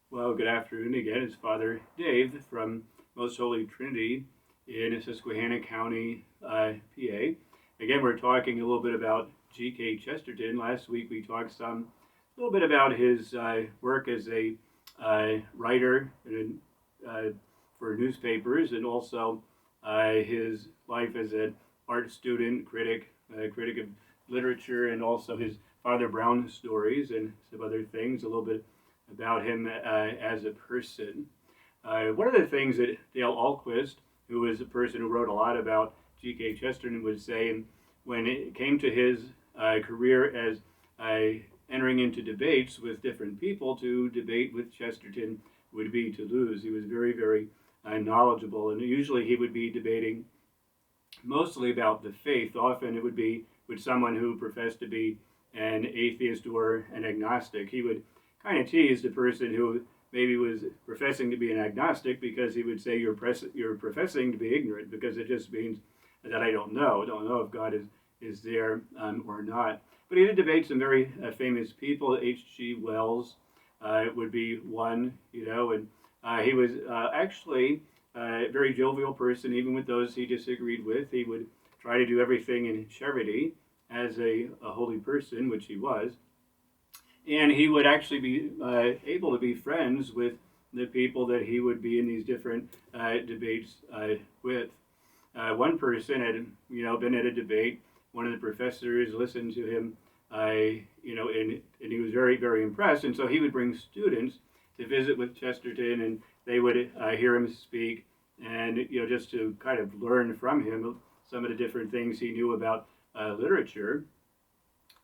Well, good afternoon again. It's Father Dave from Most Holy Trinity in Susquehanna County, PA. Again, we're talking a little bit about G.K. Chesterton. Last week we talked a little bit about his work as a writer for newspapers, and also his life as an art student, critic of literature, and also his Father Brown stories and some other things. A little bit about him as a person. One of the things that Dale Ahlquist, who is a person who wrote a lot about G.K. Chesterton, would say, and when it came to his career as entering into debates with different people, to debate with Chesterton would be to lose. He was very, very knowledgeable, and usually he would be debating mostly about the faith. Often it would be with someone who professed to be an atheist or an agnostic. He would kind of tease the person who maybe was professing to be an agnostic, because he would say, you're professing to be ignorant, because it just means that I don't know if God is there or not. But he did debate some very famous people. H.G. Wells would be one, and he was actually a very jovial person, even with those he disagreed with. He would try to do everything in charity as a holy person, which he was. And he would actually be able to be friends with the people that he would be in these different debates with. One person had, been at a debate. One of the professors listened to him, and he was very, very impressed. And so he would bring students to visit with Chesterton, and they would hear him speak, and just to kind of learn from him some of the different things he knew about literature.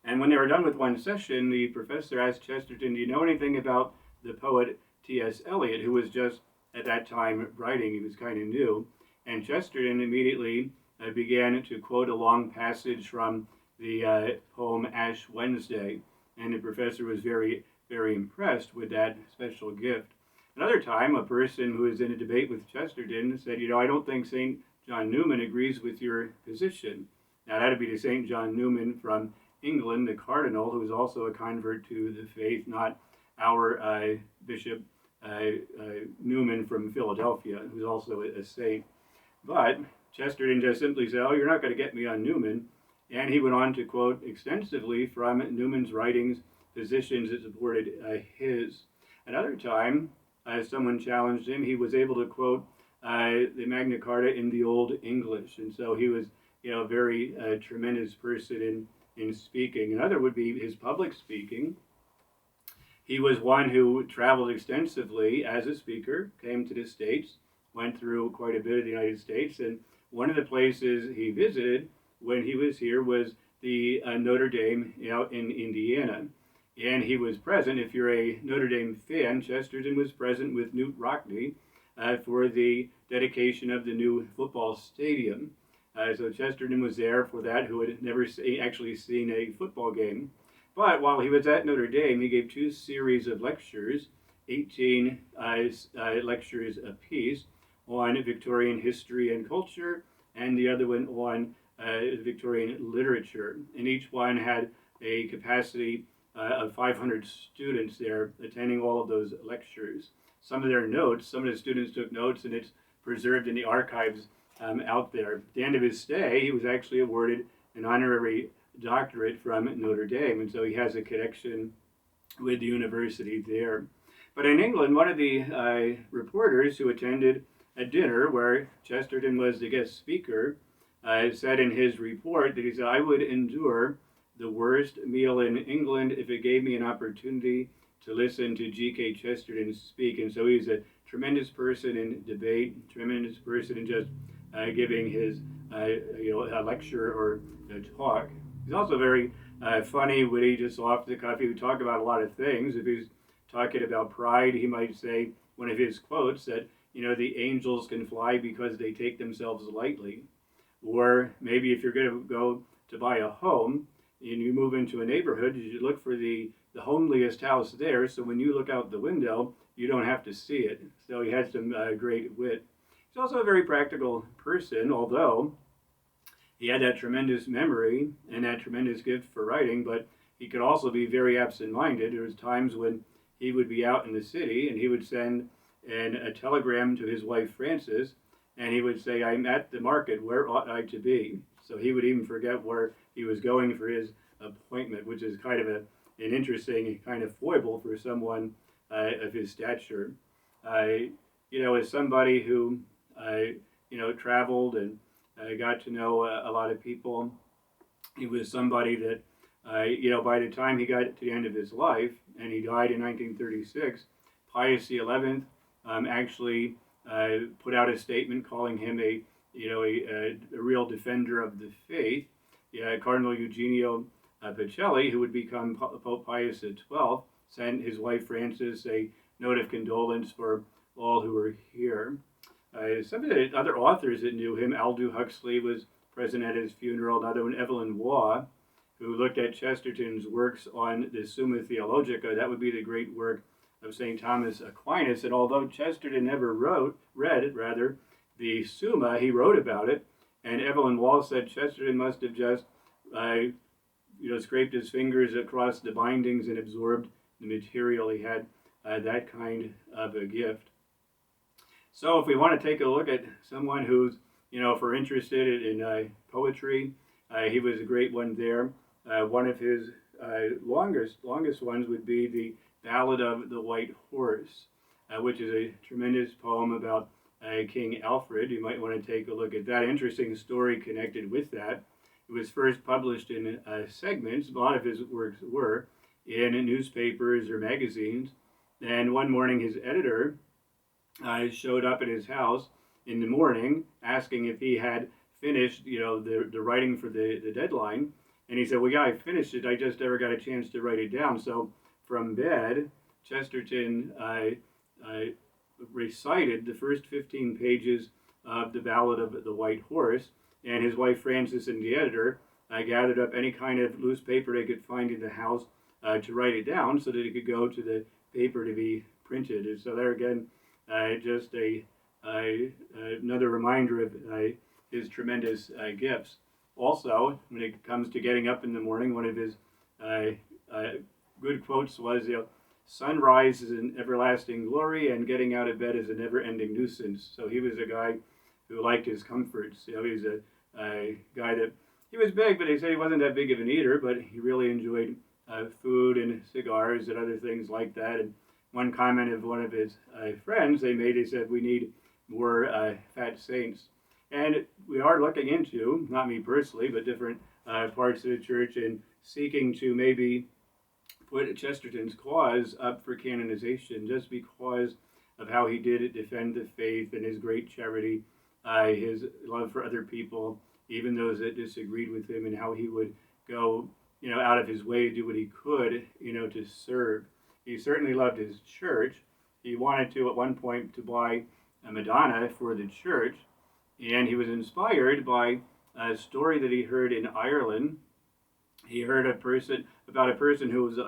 And when they were done with one session, the professor asked Chesterton, "Do you know anything about the poet T.S. Eliot, who was just at that time writing?" He was kind of new. And Chesterton immediately began to quote a long passage from the poem Ash Wednesday. And the professor was very, very impressed with that special gift. Another time, a person who was in a debate with Chesterton said, "I don't think St. John Newman agrees with your position." Now, that would be to St. John Newman from England, the cardinal, who was also a convert to the faith, not our Bishop Newman from Philadelphia, who's also a saint. But Chesterton just simply said, "Oh, you're not going to get me on Newman." And he went on to quote extensively from Newman's writings, positions that supported his. Another time, someone challenged him. He was able to quote the Magna Carta in the Old English. And so he was, a very tremendous person in speaking. Another would be his public speaking. He was one who traveled extensively as a speaker, came to the States, went through quite a bit of the United States, and one of the places he visited when he was here was the Notre Dame out in Indiana. And he was present, if you're a Notre Dame fan, Chesterton was present with Knute Rockne for the dedication of the new football stadium. So Chesterton was there for that, who had never actually seen a football game. But while he was at Notre Dame, he gave two series of lectures, 18 lectures apiece, on Victorian history and culture, and the other one on Victorian literature. And each one had a capacity of 500 students there attending all of those lectures. Some of the students took notes, and it's preserved in the archives out there. At the end of his stay, he was actually awarded an honorary doctorate from Notre Dame, and so he has a connection with the university there. But in England, one of the reporters who attended a dinner where Chesterton was the guest speaker said in his report that he said, "I would endure the worst meal in England if it gave me an opportunity to listen to G.K. Chesterton speak." And so he's a tremendous person in debate, tremendous person in just giving his a lecture or a talk. He's also very funny, witty, just off the cuff. He would talk about a lot of things. If he's talking about pride, he might say one of his quotes that, the angels can fly because they take themselves lightly. Or maybe if you're going to go to buy a home and you move into a neighborhood, you should look for the homeliest house there, so when you look out the window, you don't have to see it. So he had some great wit. He's also a very practical person, although he had that tremendous memory and that tremendous gift for writing, but he could also be very absent-minded. There was times when he would be out in the city and he would send a telegram to his wife Frances, and he would say, "I'm at the market. Where ought I to be?" So he would even forget where he was going for his appointment, which is kind of an interesting kind of foible for someone of his stature. As somebody who traveled and got to know a lot of people, he was somebody that by the time he got to the end of his life, and he died in 1936, Pius XI actually put out a statement calling him a real defender of the faith. Yeah, Cardinal Eugenio Pacelli, who would become Pope Pius XII, sent his wife Frances a note of condolence for all who were here. Some of the other authors that knew him, Aldous Huxley was present at his funeral, another one, Evelyn Waugh, who looked at Chesterton's works on the Summa Theologica. That would be the great work of St. Thomas Aquinas. And although Chesterton never read the Summa, he wrote about it. And Evelyn Waugh said Chesterton must have just, scraped his fingers across the bindings and absorbed the material. He had that kind of a gift. So if we want to take a look at someone who's, if we're interested in poetry, he was a great one there. One of his longest ones would be the Ballad of the White Horse, which is a tremendous poem about King Alfred. You might want to take a look at that. Interesting story connected with that. It was first published in segments. A lot of his works were in newspapers or magazines. And one morning his editor showed up at his house in the morning asking if he had finished, the writing for the deadline. And he said, "Well, yeah, I finished it. I just never got a chance to write it down." So from bed, Chesterton recited the first 15 pages of the Ballad of the White Horse, and his wife Frances and the editor gathered up any kind of loose paper they could find in the house to write it down so that it could go to the paper to be printed. And so there again, just another reminder of his tremendous gifts. Also, when it comes to getting up in the morning, one of his good quotes was, "Sunrise is an everlasting glory, and getting out of bed is a never-ending nuisance." So he was a guy who liked his comforts. He was a guy that, he was big, but they say he wasn't that big of an eater, but he really enjoyed food and cigars and other things like that. And one comment of one of his friends they said, "We need more fat saints." And we are looking into, not me personally, but different parts of the church and seeking to maybe put Chesterton's cause up for canonization just because of how he did defend the faith and his great charity, his love for other people, even those that disagreed with him, and how he would go, out of his way to do what he could, to serve. He certainly loved his church. He wanted to, at one point, to buy a Madonna for the church, and he was inspired by a story that he heard in Ireland. He heard about a person who was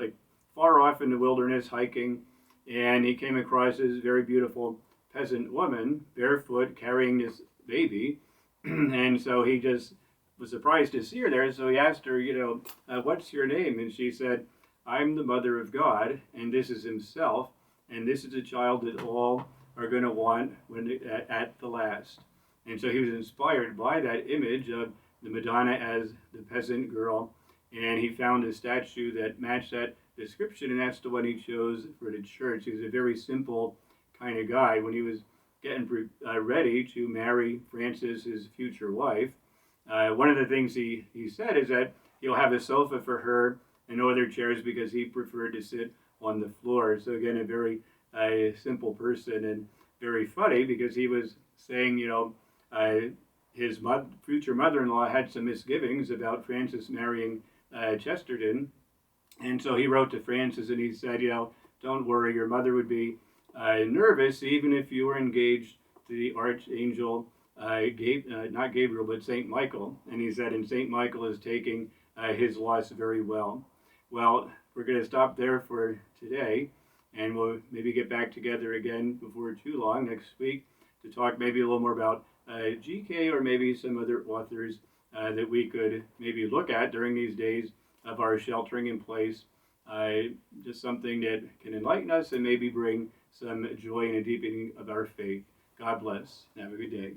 far off in the wilderness hiking, and he came across this very beautiful peasant woman, barefoot, carrying this baby, and so he just was surprised to see her there. So he asked her, "What's your name?" And she said, "I'm the Mother of God, and this is Himself, and this is a child that all are going to want at the last." And so he was inspired by that image of the Madonna as the peasant girl, and he found a statue that matched that description, and that's the one he chose for the church. He was a very simple kind of guy. When he was getting ready to marry Frances, his future wife, one of the things he said is that he'll have a sofa for her and no other chairs because he preferred to sit on the floor. So again, a very simple person, and very funny because he was saying, his future mother-in-law had some misgivings about Frances marrying Chesterton. And so he wrote to Frances and he said, "Don't worry, your mother would be nervous even if you were engaged to the archangel, not Gabriel, but St. Michael." And he said, "And St. Michael is taking his loss very well." Well, we're going to stop there for today, and we'll maybe get back together again before too long next week to talk maybe a little more about GK or maybe some other authors that we could maybe look at during these days of our sheltering in place just something that can enlighten us and maybe bring some joy and a deepening of our faith. God bless. Have a good day.